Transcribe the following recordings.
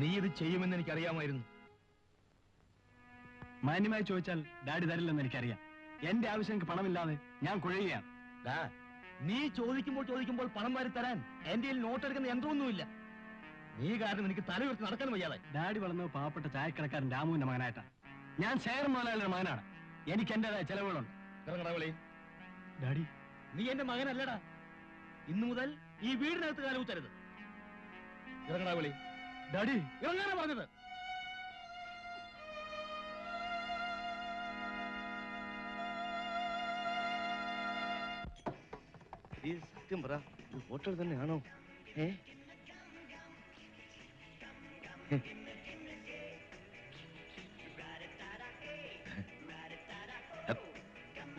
നീ ഇത് ചെയ്യുമെന്ന് എനിക്കറിയാമായിരുന്നു. മാന്യമായി ചോദിച്ചാൽ ഡാഡി തരില്ലെന്ന് എനിക്കറിയാം. എന്റെ ആവശ്യം എനിക്ക് പണമില്ലാതെ ഞാൻ കുഴയുകയാണ്. നീ ചോദിക്കുമ്പോൾ പണം വാരി തരാൻ എന്റെ നോട്ട് എടുക്കുന്ന യന്ത്രമൊന്നുമില്ല. നീ കാരണം എനിക്ക് തല ഉയർത്തി നടക്കാൻ വയ്യാതെ. ഡാഡി വളർന്നത് പാവപ്പെട്ട ചായക്കടക്കാരൻ രാമുവിന്റെ മകനായിട്ടാണ്. ഞാൻ ശേഖർ മുതലാളിയുടെ മകനാണ്. എനിക്ക് എന്റേതായ ചെലവുകളുണ്ട്. ഡാഡി, നീ എന്റെ മകനല്ലടാ. ഇന്നു മുതൽ ഈ വീടിനകത്ത് കാലൂത്തരുത്. ഇറങ്ങടാ വിളി. ഡാഡി, ഇറങ്ങാനാ പറഞ്ഞത്. സത്യം പറ, ഹോട്ടൽ തന്നെയാണോ?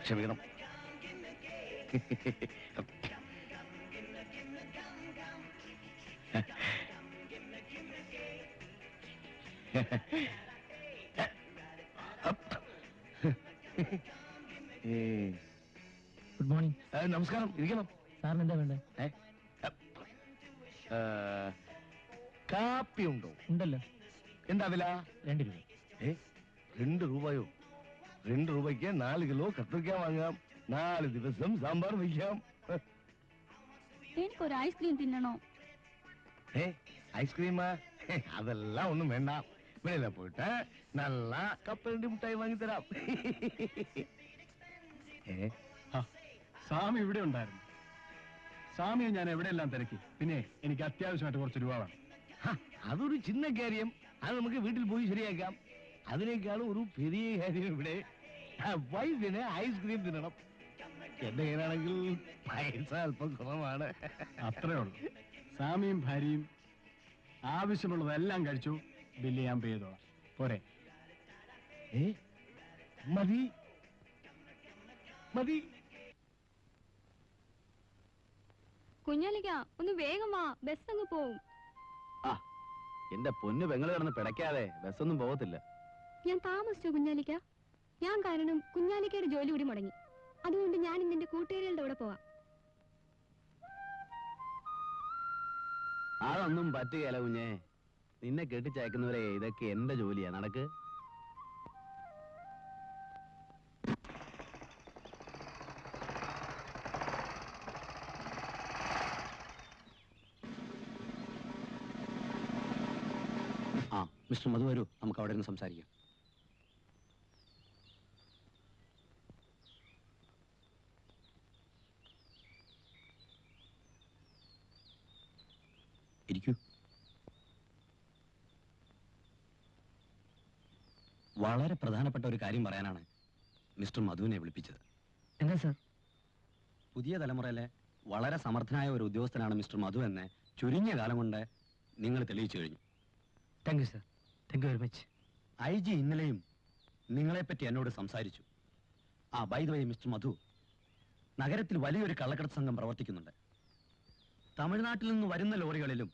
ക്ഷമിക്കണം. Good morning. നമസ്കാരം. ഇരിക്കണം. സാറിന് എന്താ വേണ്ടേ? കാപ്പി ഉണ്ടോ? ഉണ്ടല്ലോ. എന്താ വില? 2 രൂപ. 2 രൂപയോ? 2 രൂപയ്ക്ക് 4 കിലോ കത്തിരിക്ക വാങ്ങാം. 4 ദിവസം സാമ്പാർ വയ്ക്കാം. എനിക്കൊരു ഐസ്ക്രീം തിന്നണോ? ഐസ്ക്രീമാ? അതെല്ലാം ഒന്നും വേണ്ട. വെളിയില പോയിട്ട് നല്ല കപ്പലണ്ടി മുട്ടായി വാങ്ങിത്തരാം. സ്വാമി ഇവിടെ ഉണ്ടായിരുന്നു. സ്വാമിയെ ഞാൻ എവിടെയെല്ലാം തിരക്കി. പിന്നെ എനിക്ക് അത്യാവശ്യമായിട്ട് കുറച്ച് രൂപ വേണം. അതൊരു ചിന്ന കാര്യം. അത് നമുക്ക് വീട്ടിൽ പോയി ശരിയാക്കാം. അതിനേക്കാളും ഒരു പെരിയ കാര്യം ഇവിടെ വൈഫിന് ഐസ്ക്രീം തിന്നണം. എന്റെ കയ്യിലാണെങ്കിൽ പൈസ അല്പം കുറവാണ്. അത്രേ ഉള്ളൂ. സ്വാമിയും ഭാര്യയും ആവശ്യമുള്ളതെല്ലാം കഴിച്ചു. ബില്ല് ഞാൻ പേ ചെയ്തോളാം. പോരെ? മതി മതി. കുഞ്ഞാലിക്ക, ഒന്ന് വേഗം വാ, ബസ് അങ്ങ് പോവും. എന്റെ പൊന്നു പെങ്ങള് കിടന്ന് പിടയ്ക്കാതെ ബസ്സൊന്നും പോകത്തില്ല. ഞാൻ താമസിച്ചു കുഞ്ഞാലിക്ക. ഞാൻ കാരണം കുഞ്ഞാലിക്കയുടെ ജോലി കൂടി മുടങ്ങി. അതുകൊണ്ട് ഞാൻ ഇന്ന് എന്റെ കൂട്ടുകാരികളുടെ കൂടെ പോവാം. അതൊന്നും പറ്റുകയല്ല കുഞ്ഞെ. നിന്നെ കെട്ടിച്ചയക്കുന്നവരെ ഇതൊക്കെ എന്റെ ജോലിയാ. നടക്ക്. മിസ്റ്റർ മധു, വരൂ, നമുക്ക് അവിടെ നിന്ന് സംസാരിക്കാം. ഇരിക്കൂ. വളരെ പ്രധാനപ്പെട്ട ഒരു കാര്യം പറയാനാണ് മിസ്റ്റർ മധുവിനെ വിളിപ്പിച്ചത്. എന്താ സാർ? പുതിയ തലമുറയിലെ വളരെ സമർത്ഥനായ ഒരു ഉദ്യോഗസ്ഥനാണ് മിസ്റ്റർ മധു എന്ന് ചുരുങ്ങിയ കാലം കൊണ്ട് നിങ്ങൾ തെളിയിച്ചു കഴിഞ്ഞു. Thank you sir. Thank you very much. IG ഇന്നലെയും നിങ്ങളെപ്പറ്റി എന്നോട് സംസാരിച്ചു. ബൈ ദ വേ മിസ്റ്റർ മധു, നഗരത്തിൽ വലിയൊരു കള്ളക്കടത്ത് സംഘം പ്രവർത്തിക്കുന്നുണ്ട്. തമിഴ്നാട്ടിൽ നിന്ന് വരുന്ന ലോറികളിലും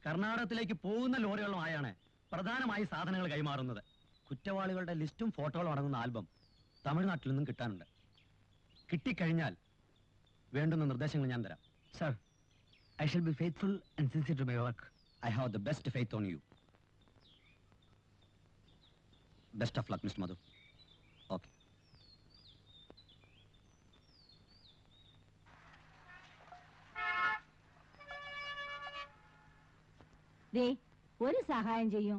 കർണാടകത്തിലേക്ക് പോകുന്ന ലോറികളുമായാണ് പ്രധാനമായി സാധനങ്ങൾ കൈമാറുന്നത്. കുറ്റവാളികളുടെ ലിസ്റ്റും ഫോട്ടോകളും അടങ്ങുന്ന ആൽബം തമിഴ്നാട്ടിൽ നിന്നും കിട്ടാനുണ്ട്. കിട്ടിക്കഴിഞ്ഞാൽ വേണ്ടുന്ന നിർദ്ദേശങ്ങൾ ഞാൻ തരാം. Sir, I shall be faithful and sincere to my work. I have the best faith on you. Best of luck, Mr. Madhu. Okay. ദേ, ഒരു സഹായം ചെയ്യോ?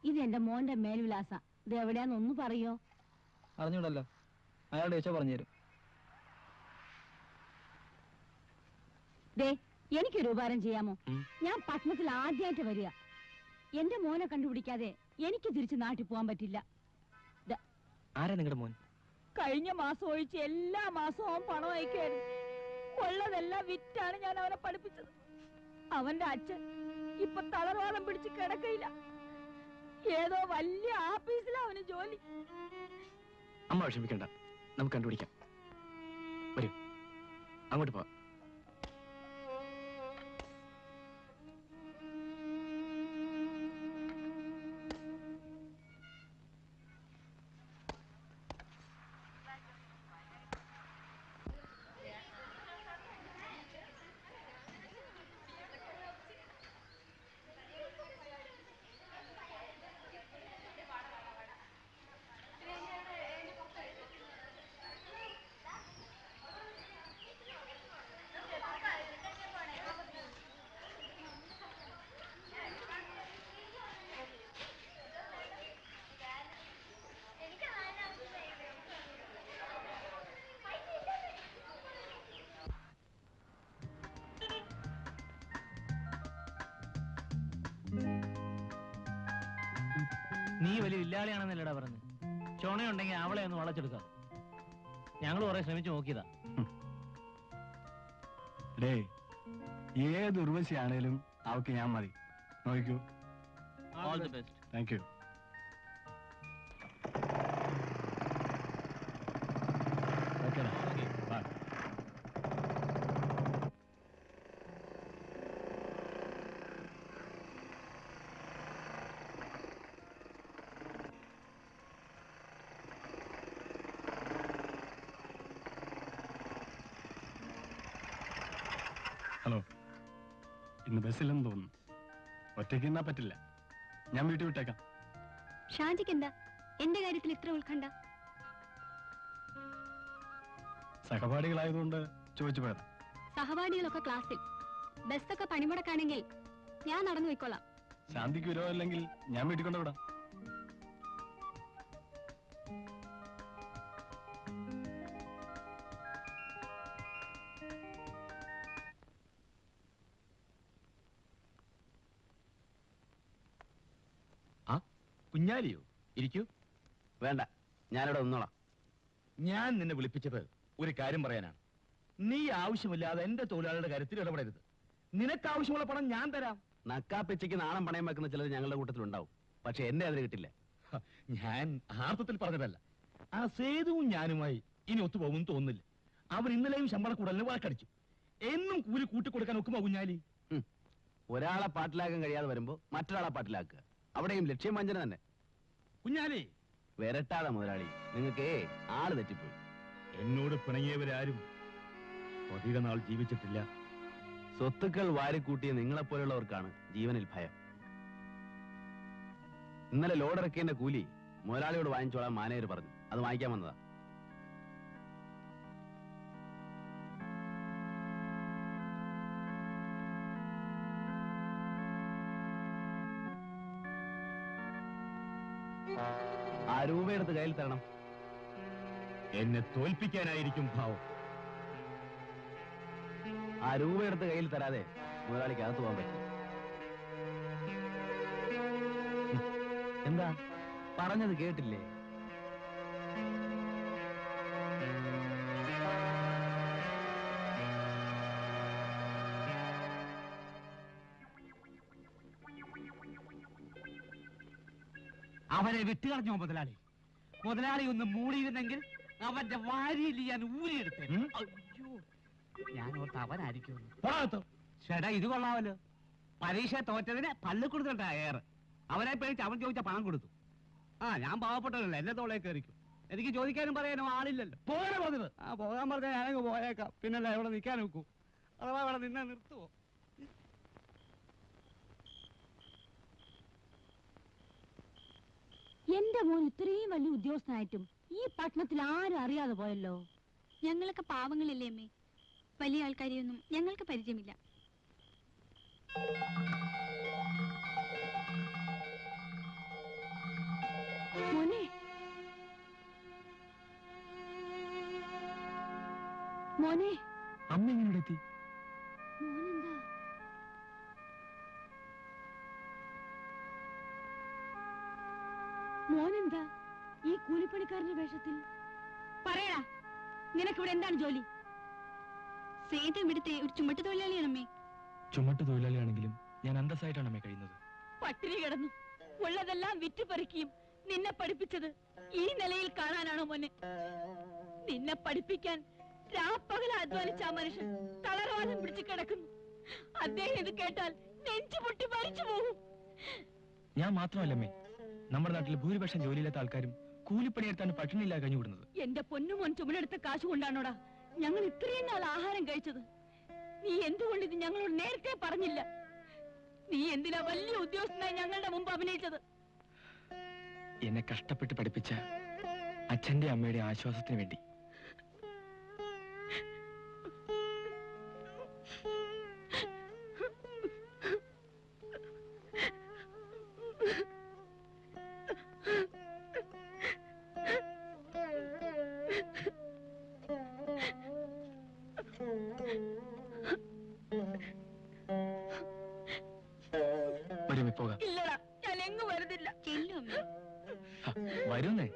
ഇത് എന്റെ മോന്റെ മേൽവിലാസ. ഇത് എവിടെയാന്നൊന്ന് പറയോ? അറിഞ്ഞൂടല്ലോ. അയാളുടെ ചോദിച്ചാ പറഞ്ഞുതരും. ദേ, എനിക്കൊരു ഉപകാരം ചെയ്യാമോ? ഞാൻ പട്ടണത്തിൽ ആദ്യമായിട്ട് വരിക. എന്റെ മോനെ കണ്ടുപിടിക്കാതെ എനിക്ക് തിരിച്ച് നാട്ടിൽ പോകാൻ പറ്റില്ല. ആരാ നിങ്ങളുടെ മോൻ? കഴിഞ്ഞ മാസം ഒഴിച്ച് എല്ലാ മാസവും അവൻ പണം അയക്കായിരുന്നു. ഉള്ളതെല്ലാം വിറ്റാണ് ഞാൻ അവനെ പഠിപ്പിച്ചത്. അവന്റെ അച്ഛൻ ഇപ്പൊ തളർവാദം പിടിച്ച് കിടക്കയില്ല. ഏതോ വലിയ ആഫീസിലാ അവന് ജോലി. അമ്മ വിഷമിക്കണ്ട, നമുക്ക് കണ്ടുപിടിക്കാം. വരൂ, അങ്ങോട്ട് പോവാം. നീ വലിയ ഇല്ലാളിയാണെന്നല്ലടാ പറഞ്ഞു. ചുണയുണ്ടെങ്കിൽ അവളെ ഒന്ന് വളച്ചെടുക്കാം. ഞങ്ങൾ കുറെ ശ്രമിച്ചു നോക്കിയതാ. ഡേ, ഏത് ഉർവശിയാണേലും അവക്ക് ഞാൻ മതി. നോക്കൂ. All the best. Thank you. ഓക്കേടാ, ബൈ. ഹലോ, ഇന്ന് ബസ്സിലെന്ന് തോന്നുന്നു. ഒറ്റയ്ക്ക് നിന്നാ പറ്റില്ല. ഞാൻ വീട്ടിൽ വിട്ടേക്കാം. ഷാജിക്ക് എന്താ എന്റെ കാര്യത്തിൽ ഇത്ര ഉത്കണ്ഠ? സഹപാഠികളായതുകൊണ്ട് ചോദിച്ചു പോയതാ. സഹപാഠികളൊക്കെ ക്ലാസ്സിൽ, ബസ്സൊക്കെ പണിമുടക്കാണെങ്കിൽ ഞാൻ നടന്നു പോയിക്കോളാം. ശാന്തിക്ക് വിരോധമില്ലെങ്കിൽ ഞാൻ വീട്ടിൽ കൊണ്ടുവിടാം. കുഞ്ഞാലിയോ? ഇരിക്കൂ. വേണ്ട, ഞാനിവിടെ നിന്നോളാം. ഞാൻ നിന്നെ വിളിപ്പിച്ചത് ഒരു കാര്യം പറയാനാണ്. നീ ആവശ്യമില്ലാതെ എന്റെ തൊഴിലാളികളുടെ കാര്യത്തിൽ ഇടപെടരുത്. നിനക്ക് ആവശ്യമുള്ള പണം ഞാൻ തരാം. നക്കാപ്പിച്ചയ്ക്ക് നാണം പണയം വെക്കുന്ന ചിലർ ഞങ്ങളുടെ കൂട്ടത്തിലുണ്ടാവും. പക്ഷെ എന്നെ അതിന് കിട്ടില്ല. ഞാൻ ആർത്ഥത്തിൽ പറഞ്ഞതല്ല. ആ സേതുവും ഞാനുമായി ഇനി ഒത്തുപോകും തോന്നുന്നില്ല. അവൻ ഇന്നലെയും ശമ്പളക്കൂടലിന് വാക്കടിച്ചു. എന്നും കൂലി കൂട്ടിക്കൊടുക്കാൻ ഒക്കുമോ കുഞ്ഞാലി? ഒരാളെ പാട്ടിലാക്കാൻ കഴിയാതെ വരുമ്പോ മറ്റൊരാളെ പാട്ടിലാക്കുക. അവിടെയും ലക്ഷ്യം വഞ്ചന തന്നെ. കുഞ്ഞാലി, വരട്ടാതെ മുതലാളി, നിങ്ങൾക്ക് ആള് തെറ്റിപ്പോയി. എന്നോട് പിണങ്ങിയവരാരും അധിക നാൾ ജീവിച്ചിട്ടില്ല. സ്വത്തുക്കൾ വാരിക്കൂട്ടിയ നിങ്ങളെപ്പോലുള്ളവർക്കാണ് ജീവനിൽ ഭയം. ഇന്നലെ ലോഡിറക്കിയതിന്റെ കൂലി മുതലാളിയോട് വാങ്ങിച്ചോളാൻ മാനേജർ പറഞ്ഞു. അത് വാങ്ങിക്കാൻ വന്നതാ. ആ രൂപയെടുത്ത് കയ്യിൽ തരണം. എന്നെ തോൽപ്പിക്കാനായിരിക്കും ഭാവം. ആ രൂപയെടുത്ത് കയ്യിൽ തരാതെ മുതലാളിക്ക് അകത്ത് പോകാൻ പറ്റും. എന്താ പറഞ്ഞത് കേട്ടില്ലേ? അവനെ വിട്ടുകളഞ്ഞോ മുതലാളി? മുതലാളി ഒന്ന് മൂടിയിരുന്നെങ്കിൽ അവന്റെ വാരിയിൽ ഞാൻ ഊരിയെടുത്തേ. അയ്യോ, ഞാൻ ഓർത്ത് അവനായിരിക്കും. ചേട്ടാ, ഇത് കൊള്ളാമല്ലോ. പരീക്ഷ തോറ്റതിന് പല്ല് കൊടുത്തിട്ടാ ഏറെ. അവനെ പേടിച്ച് അവൻ ചോദിച്ച പണം കൊടുത്തു. ഞാൻ പാവപ്പെട്ടതല്ല, എന്നെ തോളേ കയറിക്കും. എനിക്ക് ചോദിക്കാനും പറയാനും ആളില്ലല്ലോ. പോകാനാ പറഞ്ഞത്? പോകാൻ പറഞ്ഞാൽ ഞാനങ്ങ് പോയേക്കാം. പിന്നല്ല ഇവിടെ നിൽക്കാൻ നോക്കൂ. അഥവാ ഇവിടെ നിന്നെ നിർത്തുവോ? എന്റെ മോൻ ഇത്രയും വലിയ ഉദ്യോഗസ്ഥനായിട്ടും ഈ പട്ടണത്തിൽ ആരും അറിയാതെ പോയല്ലോ. ഞങ്ങളൊക്കെ പാവങ്ങളില്ലേ അമ്മേ? വലിയ ആൾക്കാരെയൊന്നും ഞങ്ങൾക്ക് പരിചയമില്ല. മോനെ, മോനെ, അമ്മ എങ്ങനെ എത്തി? മോനെന്താ? മോനെന്താ ഈ കൂലിപ്പണിക്കാരന്റെ വേഷത്തിൽ? പറയടാ, നിനക്കിവിടെ എന്താണ് ജോലി? സേതു ഇവിടുത്തെ ഒരു ചുമട്ട് തൊഴിലാളിയാണമ്മേ. ചുമട്ട് തൊഴിലാളിയാണെങ്കിലും ഞാൻ അന്തസ്സായിട്ടാണ് അമ്മേ കഴിയുന്നത്. പട്ടിണി കിടന്നു ഉള്ളതെല്ലാം വിറ്റുപറിക്കുകയും നിന്നെ പഠിപ്പിച്ചത് ഈ നിലയിൽ കാണാനാണോ മോനെ? നിന്നെ പഠിപ്പിക്കാൻ രാപ്പകല അധ്വാനിച്ച ആ മനുഷ്യൻ തളർവാദം പിടിച്ച് കിടക്കുന്നു. അദ്ദേഹം ഇത് കേട്ടാൽ നെഞ്ചു പൊട്ടി മരിച്ചു പോകും. ഞാൻ മാത്രമല്ലമ്മേ, നമ്മുടെ നാട്ടിലെ ഭൂരിപക്ഷം ജോലിയില്ലാത്ത ആൾക്കാരും കൂലിപ്പണിയെടുത്താണ് പട്ടിണിയില്ല കഴിഞ്ഞുകൂടുന്നത്. എന്റെ പൊന്നുമോൻ ചുമടെടുത്ത കാശ് കൊണ്ടാണോടാ ഞങ്ങൾ ഇത്രയും നാൾ ആഹാരം കഴിച്ചത്? നീ എന്തുകൊണ്ട് ഇത് ഞങ്ങളോട് നേരത്തെ പറഞ്ഞില്ല? നീ എന്തിനാ വലിയ ഉദ്യോഗസ്ഥനായി ഞങ്ങളുടെ മുമ്പ് അഭിനയിച്ചത്? എന്നെ കഷ്ടപ്പെട്ട് പഠിപ്പിച്ച അച്ഛന്റെ അമ്മയുടെ ആശ്വാസത്തിന് വേണ്ടി. ഇല്ലടാ, ഞാൻ എങ്ങും വരുന്നില്ല. ചെല്ലു അമ്മേ. വരുന്നേ